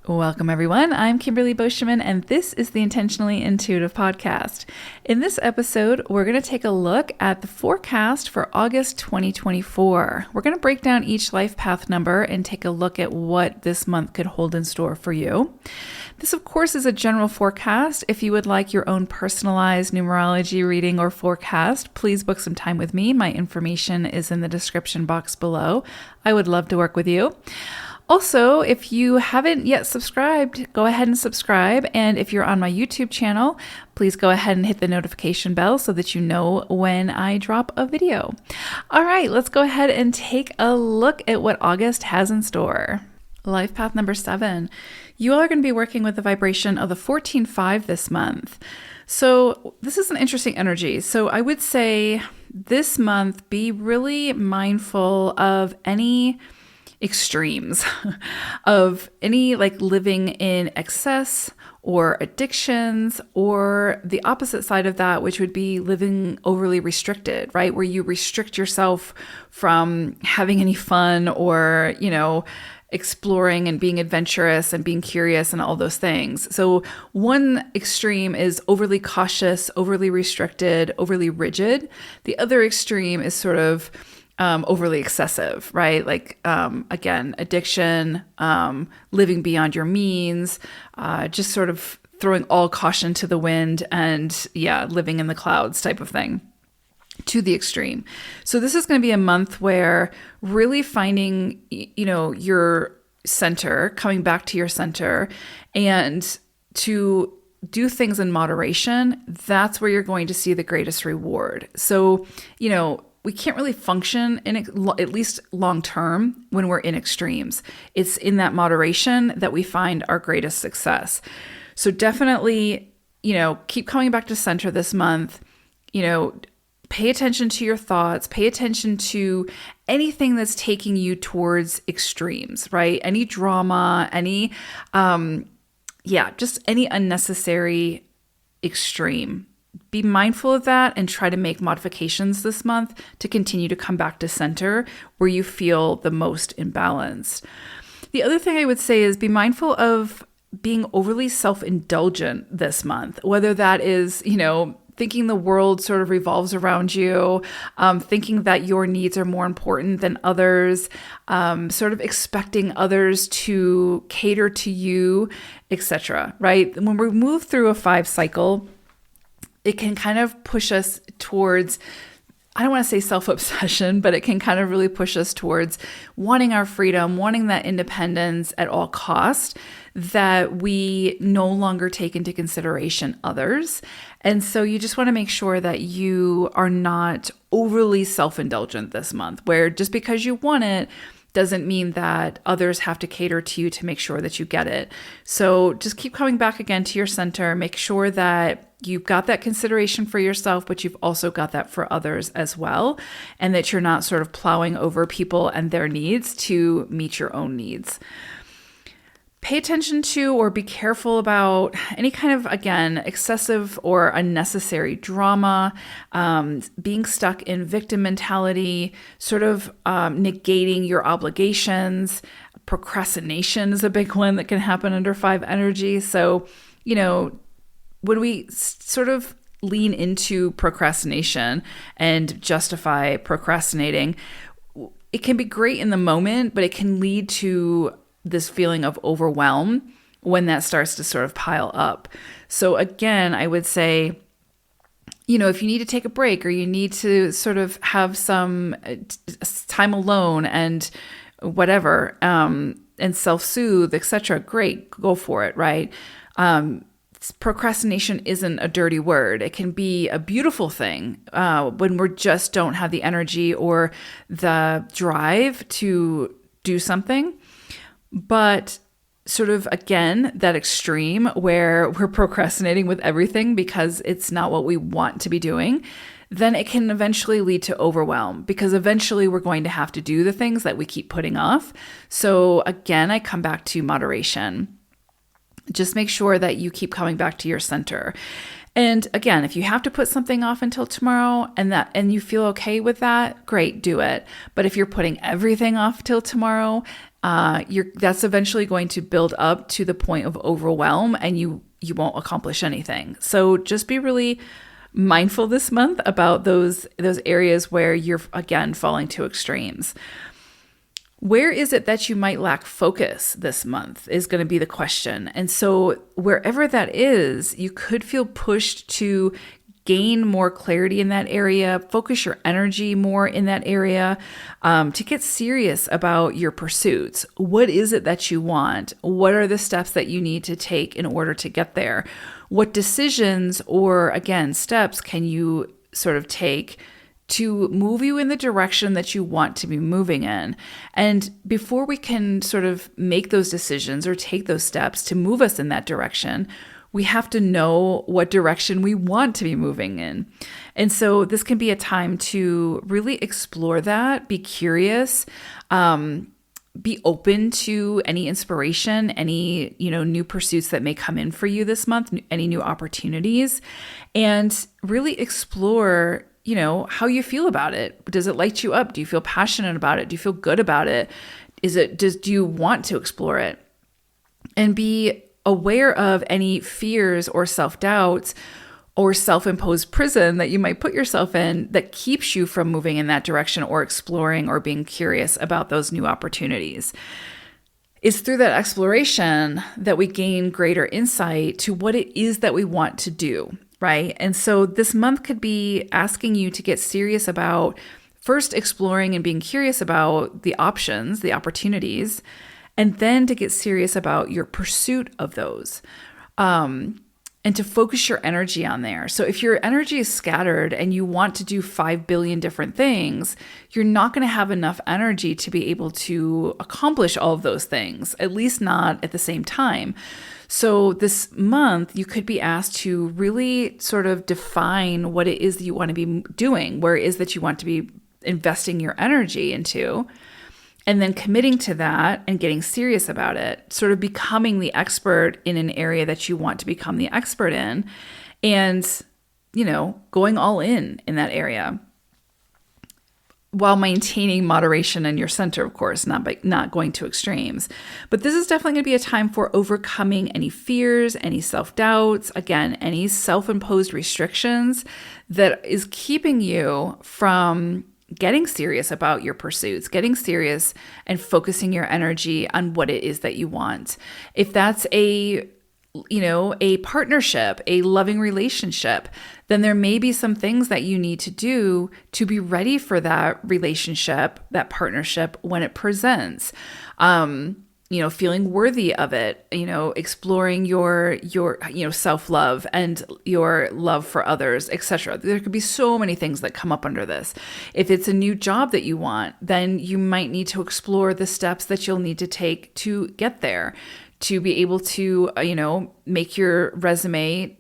Welcome, everyone. I'm Kimberly Boschman, and this is the Intentionally Intuitive Podcast. In this episode, we're going to take a look at the forecast for August 2024. We're going to break down each life path number and take a look at what this month could hold in store for you. This, of course, is a general forecast. If you would like your own personalized numerology reading or forecast, please book some time with me. My information is in the description box below. I would love to work with you. Also, if you haven't yet subscribed, go ahead and subscribe. And if you're on my YouTube channel, please go ahead and hit the notification bell so that you know when I drop a video. All right, let's go ahead and take a look at what August has in store. Life path number 7. You all are going to be working with the vibration of the 14-5 this month. So this is an interesting energy. So I would say this month, be really mindful of any extremes of any living in excess or addictions, or the opposite side of that, which would be living overly restricted, right? Where you restrict yourself from having any fun or, exploring and being adventurous and being curious and all those things. So one extreme is overly cautious, overly restricted, overly rigid. The other extreme is sort of overly excessive, right? Again, addiction, living beyond your means, just sort of throwing all caution to the wind and living in the clouds type of thing to the extreme. So this is going to be a month where really finding, your center, coming back to your center, and to do things in moderation. That's where you're going to see the greatest reward. So, we can't really function in at least long term when we're in extremes. It's in that moderation that we find our greatest success. So definitely, keep coming back to center this month. Pay attention to your thoughts, pay attention to anything that's taking you towards extremes, right? Any drama, just any unnecessary extreme. Be mindful of that and try to make modifications this month to continue to come back to center where you feel the most imbalanced. The other thing I would say is be mindful of being overly self-indulgent this month, whether that is, thinking the world sort of revolves around you, thinking that your needs are more important than others, sort of expecting others to cater to you, etc. Right? When we move through a 5 cycle, it can kind of push us towards, I don't want to say self-obsession, but it can kind of really push us towards wanting our freedom, wanting that independence at all cost, that we no longer take into consideration others. And so you just want to make sure that you are not overly self-indulgent this month, where just because you want it doesn't mean that others have to cater to you to make sure that you get it. So just keep coming back again to your center. Make sure that you've got that consideration for yourself, but you've also got that for others as well. And that you're not sort of plowing over people and their needs to meet your own needs. Pay attention to or be careful about any kind of, again, excessive or unnecessary drama, being stuck in victim mentality, sort of negating your obligations. Procrastination is a big one that can happen under 5 energy. So, when we sort of lean into procrastination and justify procrastinating, it can be great in the moment, but it can lead to this feeling of overwhelm when that starts to sort of pile up. So again, I would say, if you need to take a break or you need to sort of have some time alone and whatever, and self-soothe, etc., great, go for it, right? Procrastination isn't a dirty word. It can be a beautiful thing when we just don't have the energy or the drive to do something. But sort of, again, that extreme where we're procrastinating with everything because it's not what we want to be doing, then it can eventually lead to overwhelm because eventually we're going to have to do the things that we keep putting off. So again, I come back to moderation. Just make sure that you keep coming back to your center. And again, if you have to put something off until tomorrow and you feel okay with that, great, do it. But if you're putting everything off till tomorrow, that's eventually going to build up to the point of overwhelm, and you won't accomplish anything. So just be really mindful this month about those areas where you're again falling to extremes. Where is it that you might lack focus this month is going to be the question. And so wherever that is, you could feel pushed to gain more clarity in that area, focus your energy more in that area, to get serious about your pursuits. What is it that you want? What are the steps that you need to take in order to get there? What decisions or, again, steps can you sort of take to move you in the direction that you want to be moving in? And before we can sort of make those decisions or take those steps to move us in that direction, we have to know what direction we want to be moving in. And so this can be a time to really explore that, be curious, be open to any inspiration, any, new pursuits that may come in for you this month, any new opportunities, and really explore how you feel about it. Does it light you up? Do you feel passionate about it? Do you feel good about it? Do you want to explore it? And be aware of any fears or self-doubts or self-imposed prison that you might put yourself in that keeps you from moving in that direction or exploring or being curious about those new opportunities. It's through that exploration that we gain greater insight to what it is that we want to do. Right? And so this month could be asking you to get serious about first exploring and being curious about the options, the opportunities, and then to get serious about your pursuit of those, and to focus your energy on there. So if your energy is scattered and you want to do 5 billion different things, you're not going to have enough energy to be able to accomplish all of those things, at least not at the same time. So this month, you could be asked to really sort of define what it is that you want to be doing, where it is that you want to be investing your energy into, and then committing to that and getting serious about it, sort of becoming the expert in an area that you want to become the expert in, and, going all in that area, while maintaining moderation in your center, of course, not going to extremes. But this is definitely going to be a time for overcoming any fears, any self-doubts, again, any self-imposed restrictions that is keeping you from getting serious about your pursuits, getting serious and focusing your energy on what it is that you want. If that's a partnership, a loving relationship, then there may be some things that you need to do to be ready for that relationship, that partnership when it presents. Feeling worthy of it, exploring your self-love and your love for others, etc. There could be so many things that come up under this. If it's a new job that you want, then you might need to explore the steps that you'll need to take to get there, to be able to, make your resume,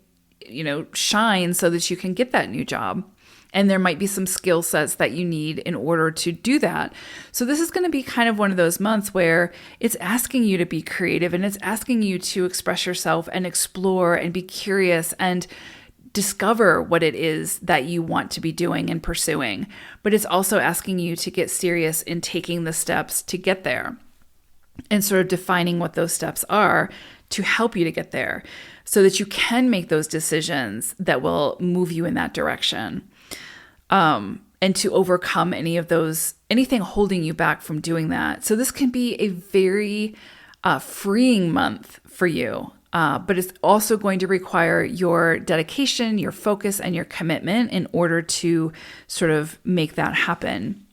shine so that you can get that new job. And there might be some skill sets that you need in order to do that. So this is going to be kind of one of those months where it's asking you to be creative, and it's asking you to express yourself and explore and be curious and discover what it is that you want to be doing and pursuing. But it's also asking you to get serious in taking the steps to get there and sort of defining what those steps are to help you to get there so that you can make those decisions that will move you in that direction. And to overcome anything holding you back from doing that. So this can be a very freeing month for you, but it's also going to require your dedication, your focus, and your commitment in order to sort of make that happen.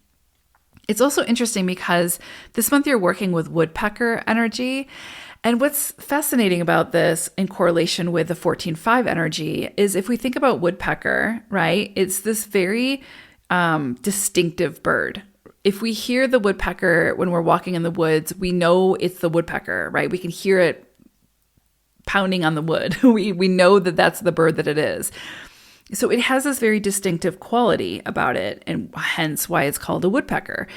It's also interesting because this month you're working with woodpecker energy. And what's fascinating about this in correlation with the 14-5 energy is if we think about woodpecker, right, it's this very distinctive bird. If we hear the woodpecker when we're walking in the woods, we know it's the woodpecker, right? We can hear it pounding on the wood. We know that that's the bird that it is. So it has this very distinctive quality about it, and hence why it's called a woodpecker.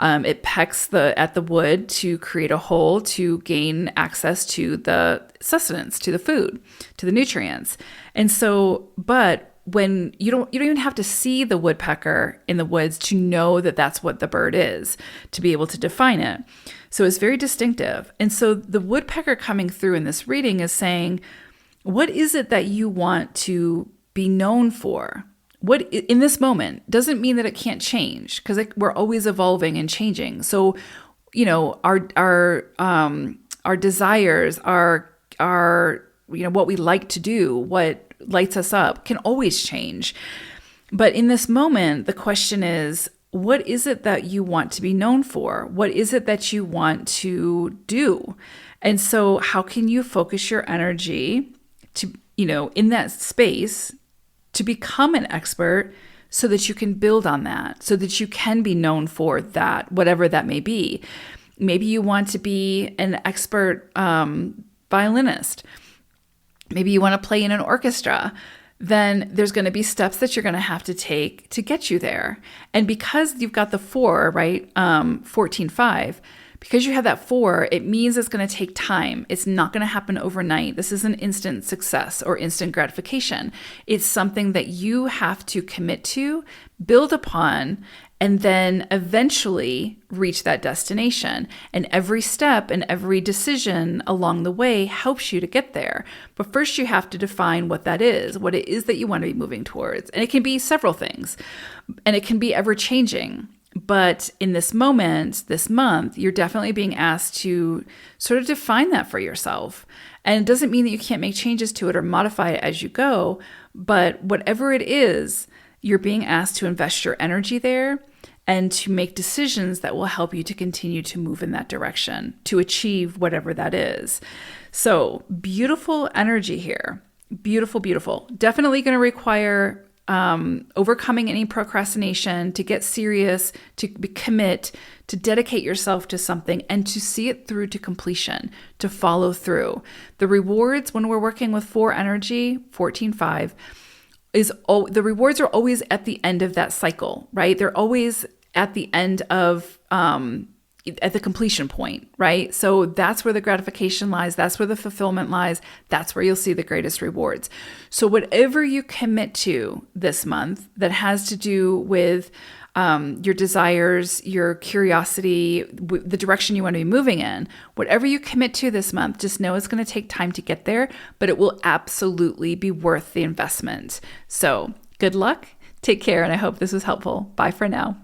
It pecks at the wood to create a hole to gain access to the sustenance, to the food, to the nutrients. And so, but when you don't even have to see the woodpecker in the woods to know that that's what the bird is, to be able to define it. So it's very distinctive. And so the woodpecker coming through in this reading is saying, what is it that you want to be known for? What in this moment doesn't mean that it can't change, because we're always evolving and changing. So, our desires, our what we like to do, what lights us up, can always change. But in this moment, the question is, what is it that you want to be known for? What is it that you want to do? And so, how can you focus your energy to in that space, to become an expert, so that you can build on that, so that you can be known for that, whatever that may be. Maybe you want to be an expert violinist. Maybe you want to play in an orchestra. Then there's going to be steps that you're going to have to take to get you there. And because you've got the 4, right, 14-5, because you have that 4, it means it's going to take time. It's not going to happen overnight. This isn't instant success or instant gratification. It's something that you have to commit to, build upon, and then eventually reach that destination. And every step and every decision along the way helps you to get there. But first you have to define what that is, what it is that you want to be moving towards. And it can be several things, and it can be ever changing. But in this moment, this month, you're definitely being asked to sort of define that for yourself. And it doesn't mean that you can't make changes to it or modify it as you go, but whatever it is, you're being asked to invest your energy there and to make decisions that will help you to continue to move in that direction, to achieve whatever that is. So beautiful energy here. Beautiful, beautiful. Definitely going to require overcoming any procrastination, to get serious, to commit, to dedicate yourself to something, and to see it through to completion, to follow through. The rewards when we're working with 4 energy, 14-5, the rewards are always at the end of that cycle, right? They're always at the end of at the completion point, right? So that's where the gratification lies. That's where the fulfillment lies. That's where you'll see the greatest rewards. So whatever you commit to this month that has to do with your desires, your curiosity, the direction you want to be moving in, whatever you commit to this month, just know it's going to take time to get there, but it will absolutely be worth the investment. So good luck, take care, and I hope this was helpful. Bye for now.